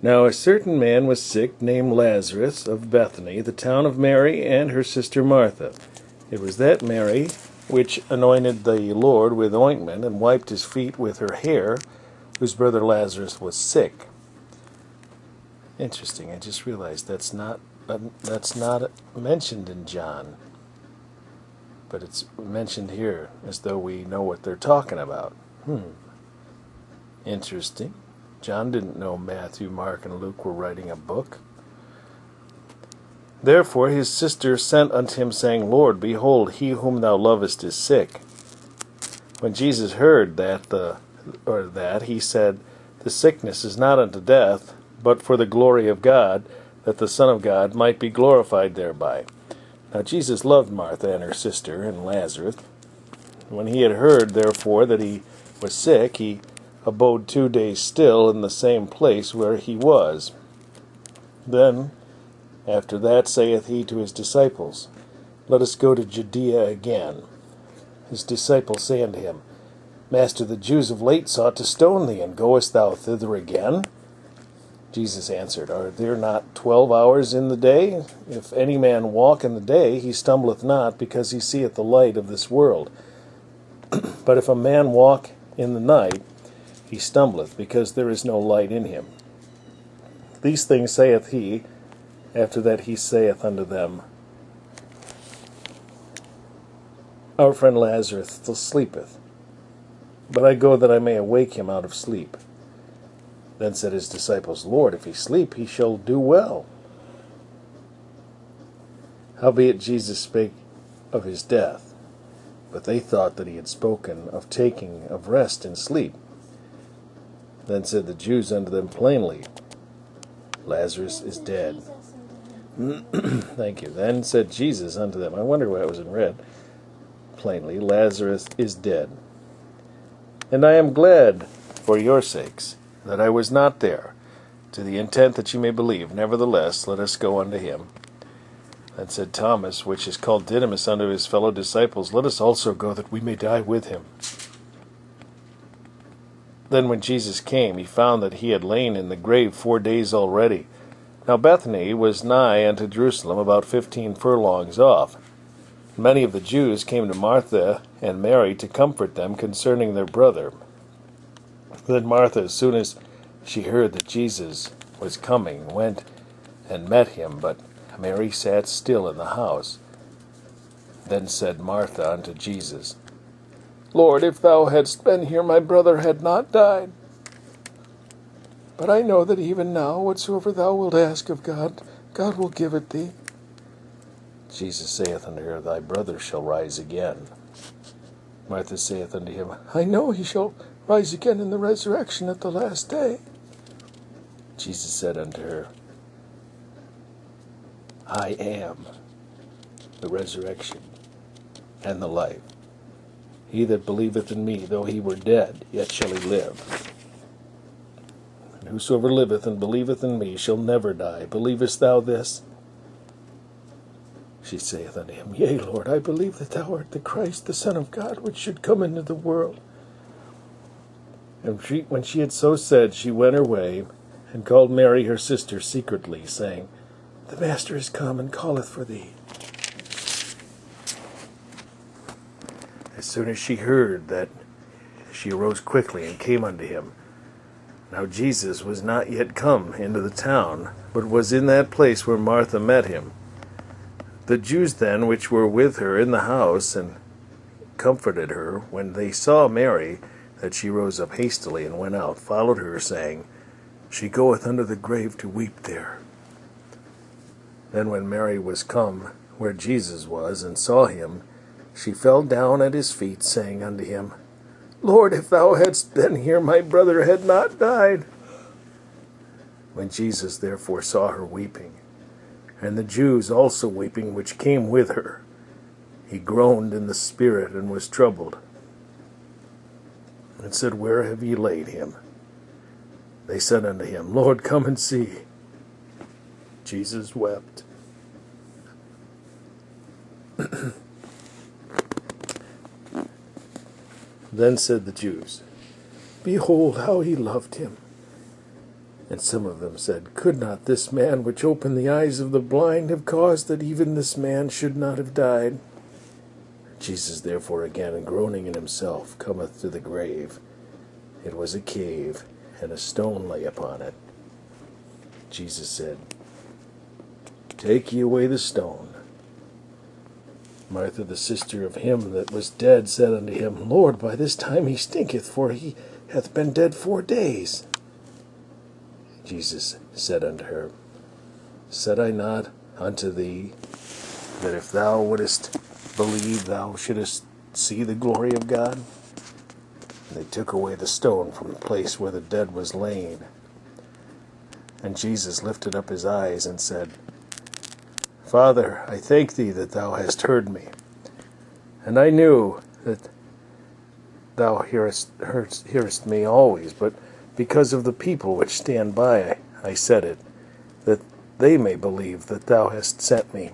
Now a certain man was sick, named Lazarus, of Bethany, the town of Mary and her sister Martha. It was that Mary which anointed the Lord with ointment and wiped his feet with her hair, whose brother Lazarus was sick. Interesting. I just realized that's not mentioned in John, but it's mentioned here as though we know what they're talking about. Interesting. John didn't know Matthew, Mark, and Luke were writing a book. Therefore his sister sent unto him, saying, Lord, behold, he whom thou lovest is sick. When Jesus heard that, he said, The sickness is not unto death, but for the glory of God, that the Son of God might be glorified thereby. Now Jesus loved Martha and her sister and Lazarus. When he had heard, therefore, that he was sick, he abode 2 days still in the same place where he was. Then, after that, saith he to his disciples, Let us go to Judæa again. His disciples say unto him, Master, the Jews of late sought to stone thee, and goest thou thither again? Jesus answered, Are there not 12 hours in the day? If any man walk in the day, he stumbleth not, because he seeth the light of this world. But if a man walk in the night, he stumbleth, because there is no light in him. These things saith he. After that he saith unto them, Our friend Lazarus still sleepeth, but I go that I may awake him out of sleep. Then said his disciples, Lord, if he sleep, he shall do well. Howbeit Jesus spake of his death, but they thought that he had spoken of taking of rest in sleep. Then said the Jews unto them plainly, Lazarus is dead. Thank you. Then said Jesus unto them, I wonder why it was in red, plainly, Lazarus is dead. And I am glad for your sakes that I was not there, to the intent that you may believe. Nevertheless, let us go unto him. Then said Thomas, which is called Didymus, unto his fellow disciples, Let us also go, that we may die with him. Then when Jesus came, he found that he had lain in the grave 4 days already. Now Bethany was nigh unto Jerusalem, about 15 furlongs off. Many of the Jews came to Martha and Mary to comfort them concerning their brother. Then Martha, as soon as she heard that Jesus was coming, went and met him, but Mary sat still in the house. Then said Martha unto Jesus, Lord, if thou hadst been here, my brother had not died. But I know that even now, whatsoever thou wilt ask of God, God will give it thee. Jesus saith unto her, Thy brother shall rise again. Martha saith unto him, I know he shall rise again in the resurrection at the last day. Jesus said unto her, I am the resurrection and the life. He that believeth in me, though he were dead, yet shall he live. And whosoever liveth and believeth in me shall never die. Believest thou this? She saith unto him, Yea, Lord, I believe that thou art the Christ, the Son of God, which should come into the world. And when she had so said, she went her way, and called Mary her sister secretly, saying, The Master is come, and calleth for thee. As soon as she heard that, she arose quickly and came unto him. Now Jesus was not yet come into the town, but was in that place where Martha met him. The Jews then, which were with her in the house, and comforted her, when they saw Mary, that she rose up hastily and went out, followed her, saying, She goeth unto the grave to weep there. Then when Mary was come where Jesus was, and saw him, she fell down at his feet, saying unto him, Lord, if thou hadst been here, my brother had not died. When Jesus therefore saw her weeping, and the Jews also weeping which came with her, he groaned in the spirit, and was troubled, and said, Where have ye laid him? They said unto him, Lord, come and see. Jesus wept. Then said the Jews, Behold how he loved him. And some of them said, Could not this man which opened the eyes of the blind have caused that even this man should not have died? Jesus therefore again, groaning in himself, cometh to the grave. It was a cave, and a stone lay upon it. Jesus said, Take ye away the stone. Martha, the sister of him that was dead, said unto him, Lord, by this time he stinketh, for he hath been dead 4 days. Jesus said unto her, Said I not unto thee, that if thou wouldest believe, thou shouldest see the glory of God? And they took away the stone from the place where the dead was laid. And Jesus lifted up his eyes and said, Father, I thank thee that thou hast heard me. And I knew that thou hearest me always, but because of the people which stand by, I said it, that they may believe that thou hast sent me.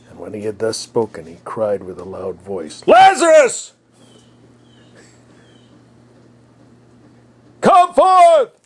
And when he had thus spoken, he cried with a loud voice, Lazarus! Come forth!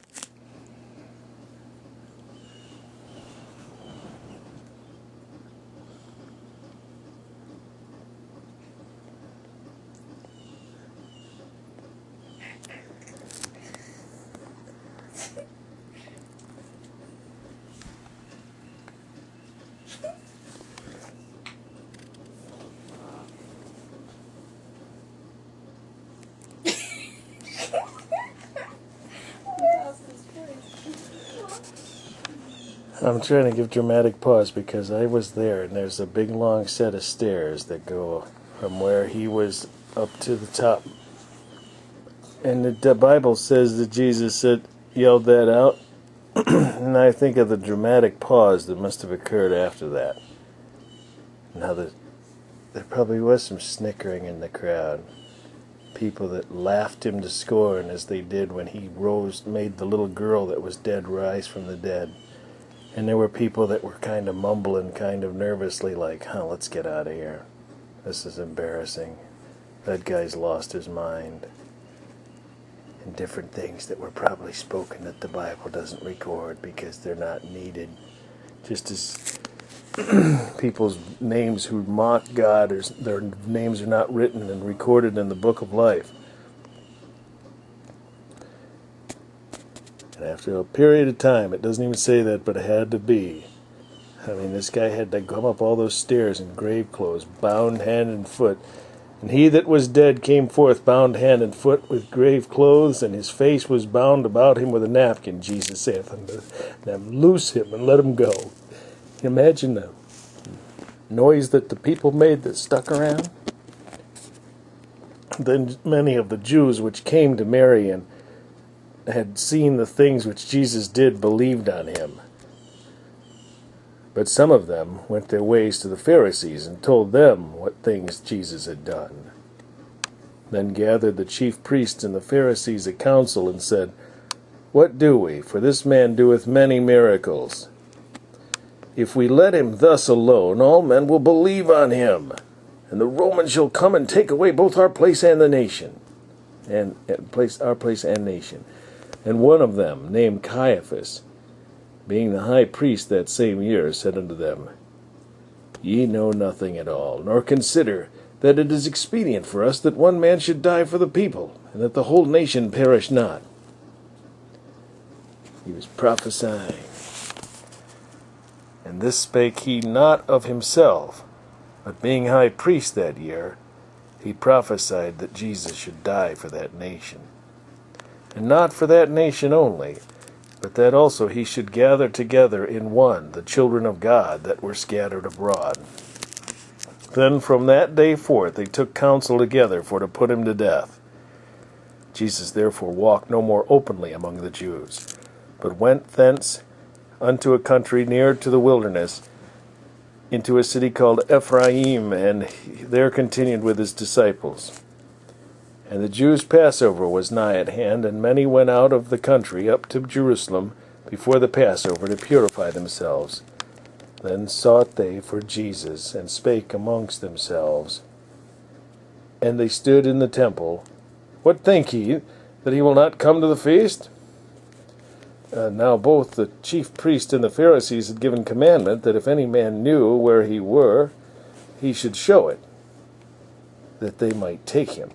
I'm trying to give dramatic pause because I was there, and there's a big long set of stairs that go from where he was up to the top. And the Bible says that Jesus yelled that out, and I think of the dramatic pause that must have occurred after that. Now there probably was some snickering in the crowd. People that laughed him to scorn as they did when he made the little girl that was dead rise from the dead. And there were people that were kind of mumbling, kind of nervously, like, let's get out of here. This is embarrassing. That guy's lost his mind. And different things that were probably spoken that the Bible doesn't record because they're not needed. Just as people's names who mock God, their names are not written and recorded in the book of life. And after a period of time, it doesn't even say that, but it had to be. I mean, this guy had to come up all those stairs in grave clothes, bound hand and foot. And he that was dead came forth bound hand and foot with grave clothes, and his face was bound about him with a napkin. Jesus saith unto them, Loose him and let him go. Imagine the noise that the people made that stuck around. Then many of the Jews which came to Mary and had seen the things which Jesus did believed on him. But some of them went their ways to the Pharisees and told them what things Jesus had done. Then gathered the chief priests and the Pharisees a council and said, What do we? For this man doeth many miracles. If we let him thus alone, all men will believe on him, and the Romans shall come and take away both our place and the nation, our place and nation. And one of them, named Caiaphas, being the high priest that same year, said unto them, Ye know nothing at all, nor consider that it is expedient for us that one man should die for the people, and that the whole nation perish not. He was prophesying. And this spake he not of himself, but being high priest that year, he prophesied that Jesus should die for that nation. And not for that nation only, but that also he should gather together in one the children of God that were scattered abroad. Then from that day forth they took counsel together for to put him to death. Jesus therefore walked no more openly among the Jews, but went thence unto a country near to the wilderness, into a city called Ephraim, and there continued with his disciples. And the Jews' Passover was nigh at hand, and many went out of the country up to Jerusalem before the Passover to purify themselves. Then sought they for Jesus, and spake amongst themselves. And they stood in the temple. What think ye, that he will not come to the feast? Now both the chief priest and the Pharisees had given commandment that if any man knew where he were, he should show it, that they might take him.